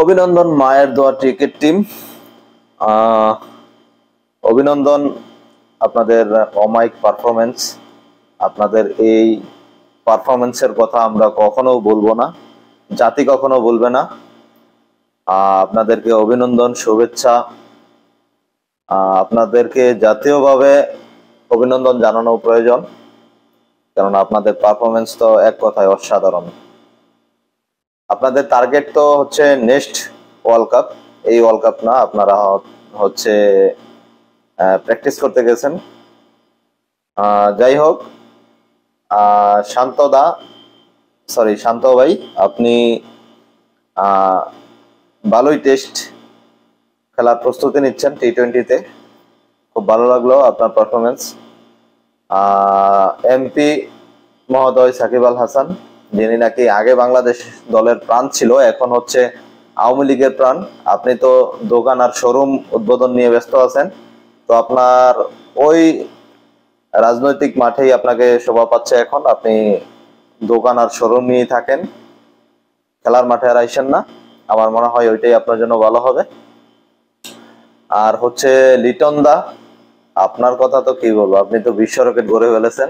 অভিনন্দন মায়ের দোয়া ক্রিকেট টিম। অভিনন্দন আপনাদের অমাইক পারফরমেন্স। আপনাদের এই পারফরমেন্সের কথা আমরা কখনো বলবো না, জাতি কখনো বলবে না। আপনাদেরকে অভিনন্দন, শুভেচ্ছা। আপনাদেরকে জাতীয়ভাবে অভিনন্দন জানানো প্রয়োজন, কারণ আপনাদের পারফরমেন্স তো এক কথায় অসাধারণ। আপনাদের টার্গেট তো হচ্ছে নেক্সট ওয়ার্ল্ড কাপ, এই ওয়ার্ল্ড কাপ না। আপনারা হচ্ছে প্র্যাকটিস করতে গেছেন। যাই হোক, শান্ত ভাই, আপনি ভালোই টেস্ট খেলার প্রস্তুতি নিচ্ছেন টি-20-তে। খুব ভালো লাগলো আপনার পারফরমেন্স। এমপি মহোদয় সাকিব আল হাসান, যিনি নাকি আগে বাংলাদেশ দলের প্রাণ ছিল, এখন হচ্ছে আওয়ামী লীগের প্রাণ। আপনি তো দোকান আর শোরুম উদ্বোধন নিয়ে ব্যস্ত আছেন, তো আপনার ওই রাজনৈতিক মাঠেই আপনাকে শোভা পাচ্ছে এখন। আপনি দোকান আর শোরুম নিয়ে থাকেন, খেলার মাঠে আর আইসেন না। আমার মনে হয় ওইটাই আপনার জন্য ভালো হবে। আর হচ্ছে লিটন দা, আপনার কথা তো কি বলবো, আপনি তো বিশ্ব রকেট গড়ে ফেলেছেন।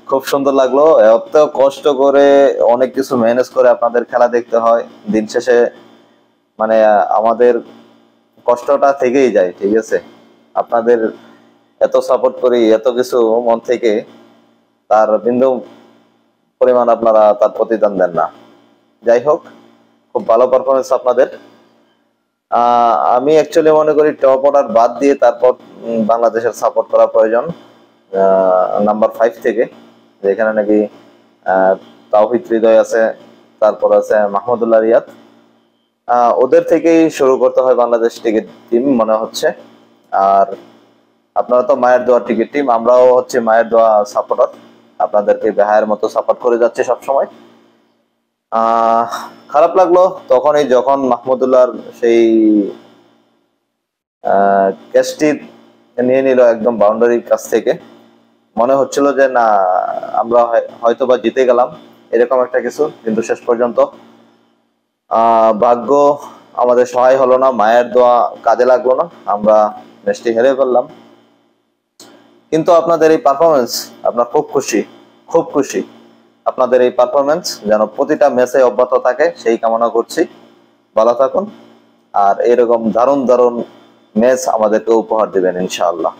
খুব সুন্দর লাগলো। এত কষ্ট করে অনেক কিছু ম্যানেজ করে আপনাদের খেলা দেখতে হয়, দিন শেষে মানে আমাদের কষ্টটা থেকেই যায়। ঠিক আছে, আপনাদের এত সাপোর্ট করি, এত কিছু মন থেকে, তার বিন্দু পরিমাণ আপনারা তার প্রতিদান দেন না। যাই হোক, খুব ভালো পারফরমেন্স আপনাদের। আমি অ্যাকচুয়ালি মনে করি টপ অর্ডার বাদ দিয়ে তারপর বাংলাদেশের সাপোর্ট করা প্রয়োজন। নাম্বার 5 থেকে, যেখানে নাকি তাওহিদ হৃদয় আছে, তারপর আছে মাহমুদুল্লাহ রিয়াদ, ওদের থেকেই শুরু করতে হয় বাংলাদেশ ক্রিকেট টিম মনে হচ্ছে। আর আপনারা তো মায়ের দোয়া ক্রিকেট টিম, আমরাও হচ্ছে মায়ের দোয়া সাপোর্টার, আপনাদেরকে বেহায়ের মতো সাপোর্ট করে যাচ্ছে সবসময়। খারাপ লাগলো তখনই যখন মাহমুদুল্লাহর সেই ক্যাচটি নিয়ে নিল একদম বাউন্ডারির কাছ থেকে। মনে হচ্ছিল যে না, আমরা হয়তো বা জিতে গেলাম, এরকম একটা কিছু। কিন্তু শেষ পর্যন্ত ভাগ্য আমাদের সহায় হলো না, মায়ের দোয়া কাজে লাগলো না, আমরা ম্যাচটি হেরে ফেললাম। কিন্তু আপনাদের এই পারফরমেন্স, আপনার খুব খুশি। আপনাদের এই পারফরমেন্স যেন প্রতিটা ম্যাচে অব্যাহত থাকে, সেই কামনা করছি। ভালো থাকুন, আর এরকম দারুণ ম্যাচ আমাদেরকে উপহার দিবেন ইনশাআল্লাহ।